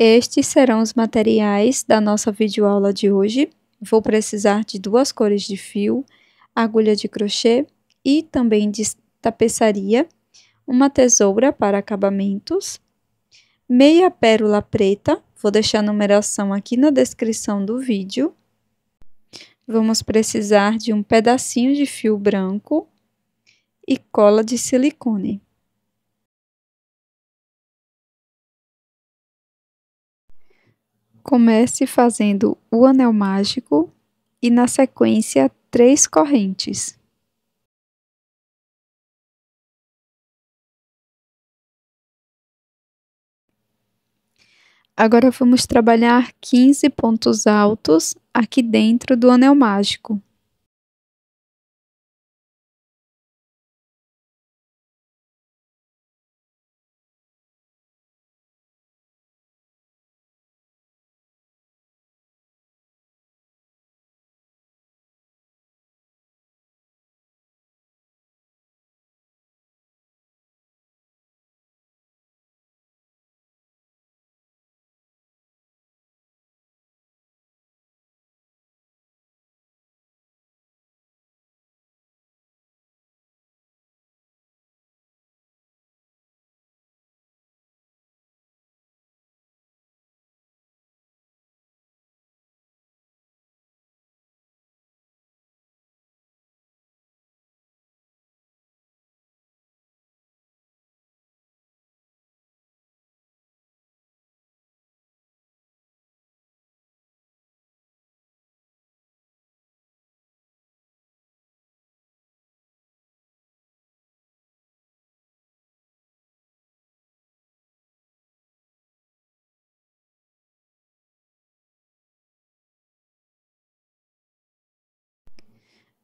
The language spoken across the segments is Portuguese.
Estes serão os materiais da nossa videoaula de hoje. Vou precisar de 2 cores de fio, agulha de crochê e também de tapeçaria, uma tesoura para acabamentos, meia pérola preta, vou deixar a numeração aqui na descrição do vídeo. Vamos precisar de um pedacinho de fio branco e cola de silicone. Comece fazendo o anel mágico e, na sequência, 3 correntes. Agora vamos trabalhar 15 pontos altos aqui dentro do anel mágico.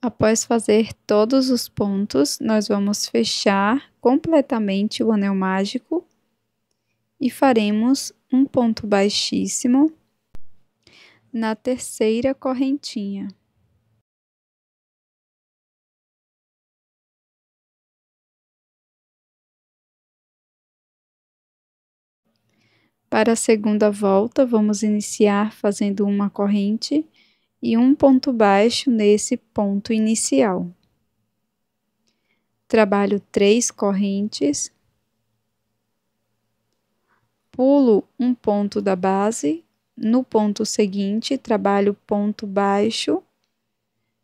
Após fazer todos os pontos, nós vamos fechar completamente o anel mágico e faremos um ponto baixíssimo na terceira correntinha. Para a segunda volta, vamos iniciar fazendo uma corrente e um ponto baixo nesse ponto inicial. Trabalho 3 correntes, pulo um ponto da base, no ponto seguinte trabalho ponto baixo,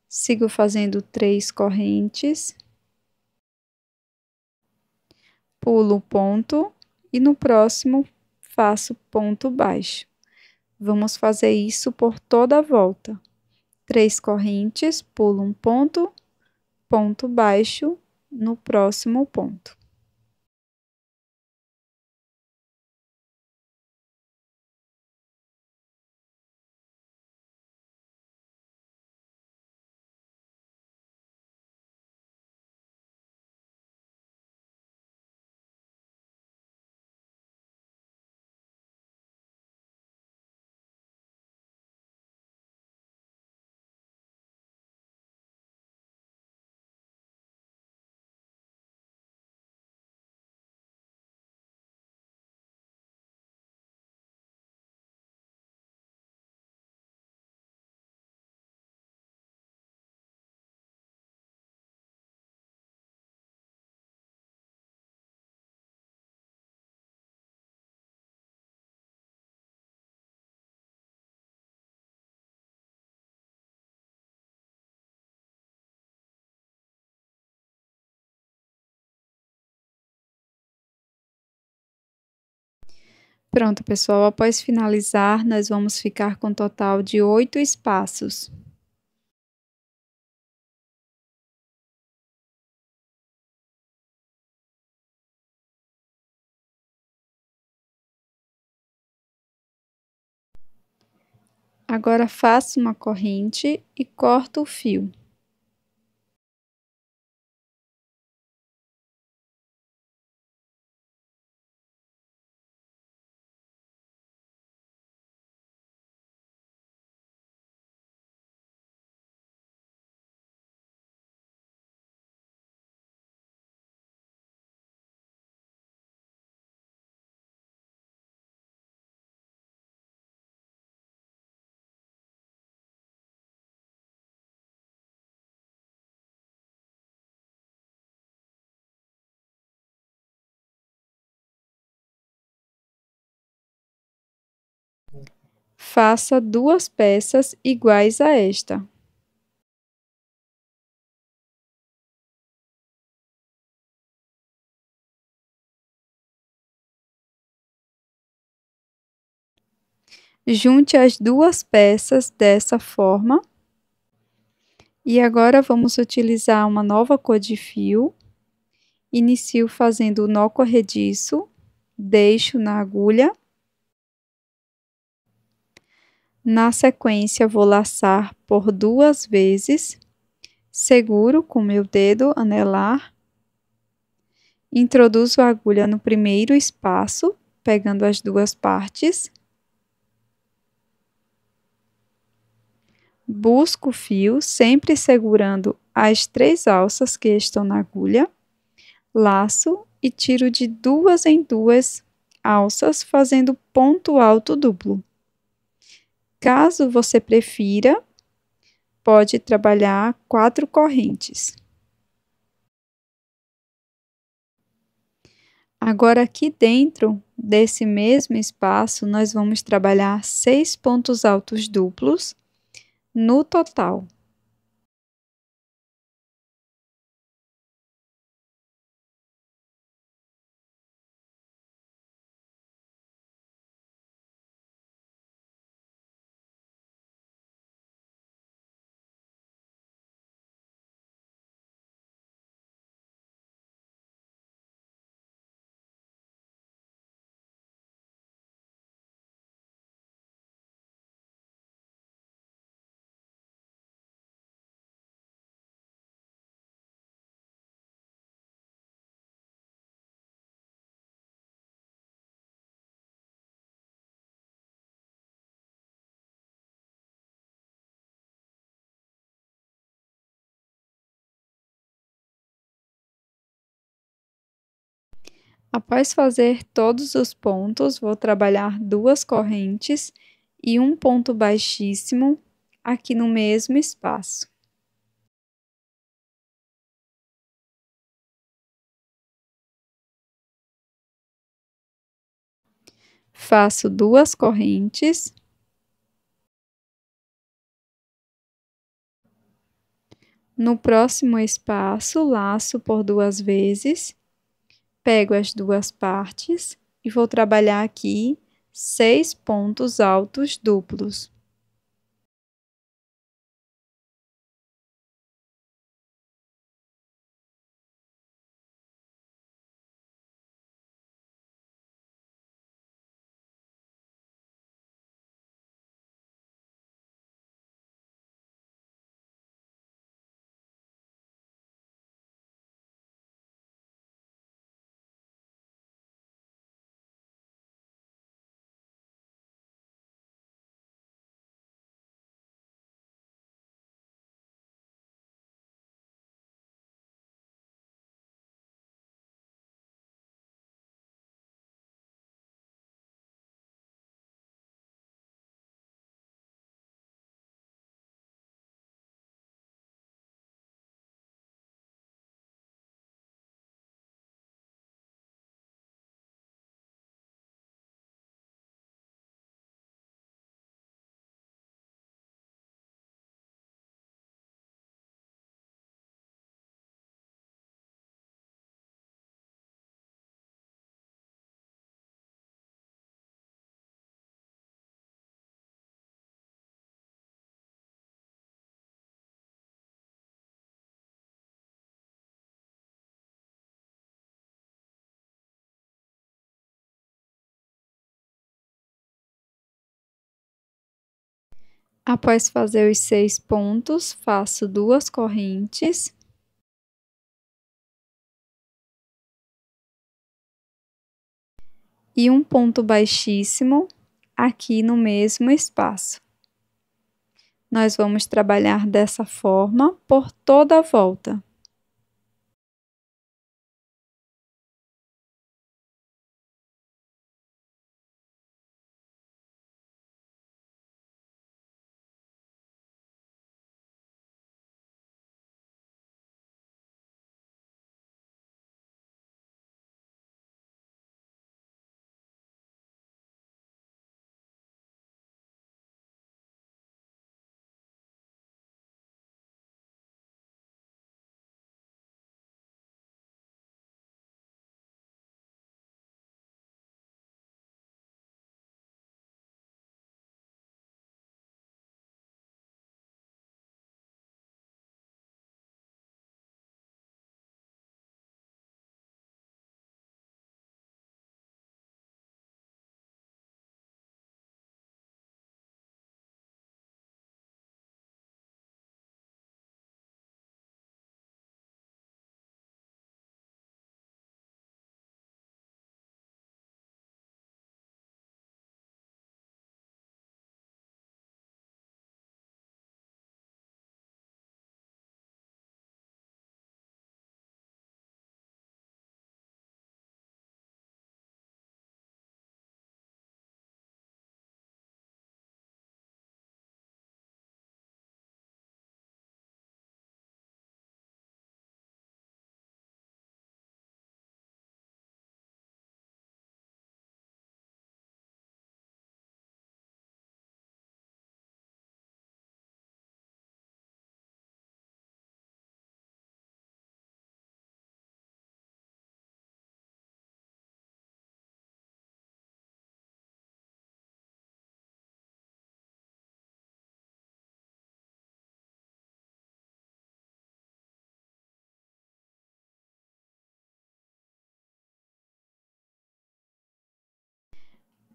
sigo fazendo 3 correntes, pulo o ponto e no próximo faço ponto baixo. Vamos fazer isso por toda a volta. 3 correntes, pulo um ponto, ponto baixo no próximo ponto. Pronto, pessoal, após finalizar, nós vamos ficar com um total de 8 espaços. Agora, faço uma corrente e corto o fio. Faça 2 peças iguais a esta. Junte as 2 peças dessa forma. E agora vamos utilizar uma nova cor de fio. Inicio fazendo o nó corrediço, deixo na agulha. Na sequência, vou laçar por 2 vezes, seguro com meu dedo anelar, introduzo a agulha no primeiro espaço, pegando as 2 partes, busco o fio, sempre segurando as 3 alças que estão na agulha, laço e tiro de 2 em 2 alças, fazendo ponto alto duplo. Caso você prefira, pode trabalhar 4 correntes. Agora, aqui dentro desse mesmo espaço, nós vamos trabalhar 6 pontos altos duplos no total. Após fazer todos os pontos, vou trabalhar 2 correntes e um ponto baixíssimo aqui no mesmo espaço. Faço 2 correntes. No próximo espaço, laço por 2 vezes, pego as 2 partes e vou trabalhar aqui 6 pontos altos duplos. Após fazer os 6 pontos, faço 2 correntes. E um ponto baixíssimo aqui no mesmo espaço. Nós vamos trabalhar dessa forma por toda a volta.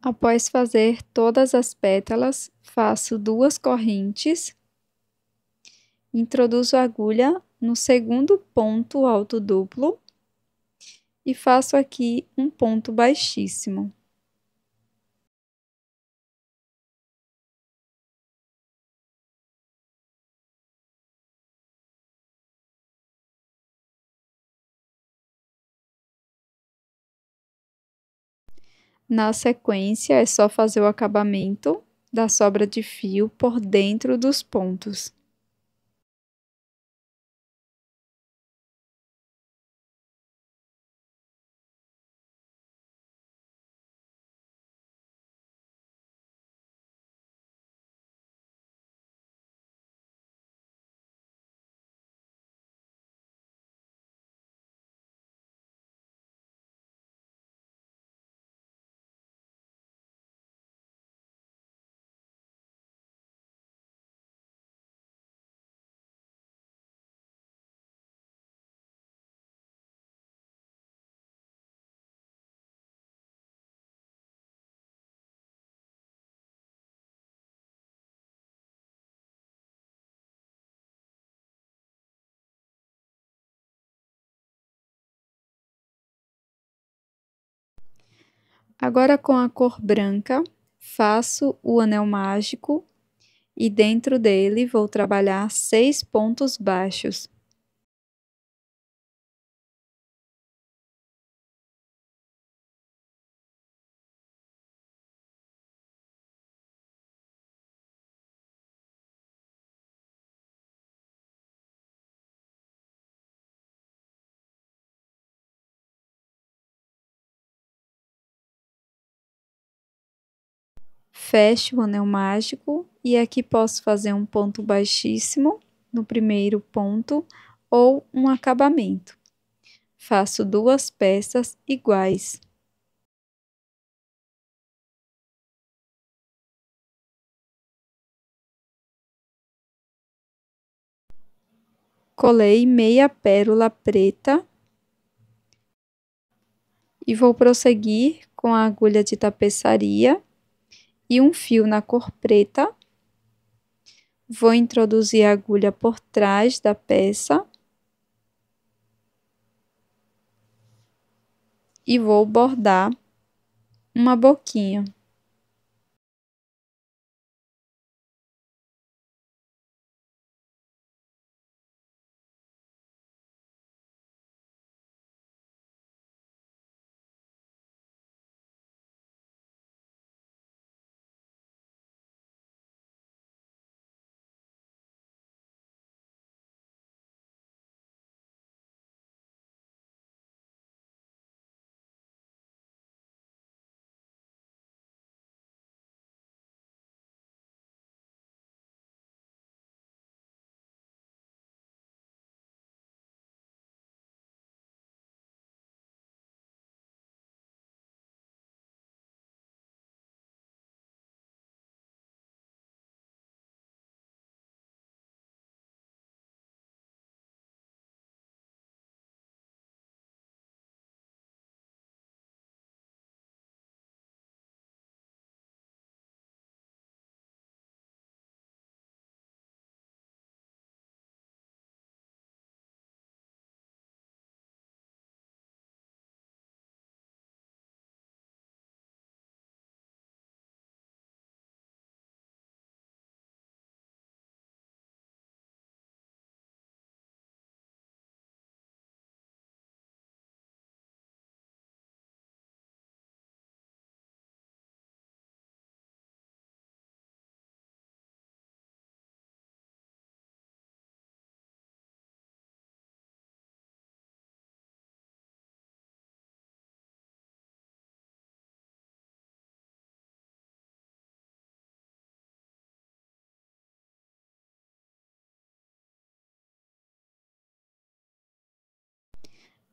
Após fazer todas as pétalas, faço 2 correntes, introduzo a agulha no segundo ponto alto duplo e faço aqui um ponto baixíssimo. Na sequência, é só fazer o acabamento da sobra de fio por dentro dos pontos. Agora, com a cor branca, faço o anel mágico e dentro dele vou trabalhar 6 pontos baixos. Fecho o anel mágico e aqui posso fazer um ponto baixíssimo no primeiro ponto ou um acabamento. Faço 2 peças iguais. Colei meia pérola preta e vou prosseguir com a agulha de tapeçaria e um fio na cor preta. Vou introduzir a agulha por trás da peça e vou bordar uma boquinha.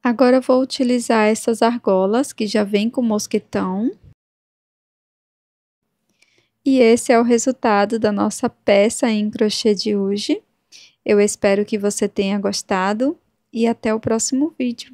Agora eu vou utilizar essas argolas que já vem com mosquetão. E esse é o resultado da nossa peça em crochê de hoje. Eu espero que você tenha gostado e até o próximo vídeo.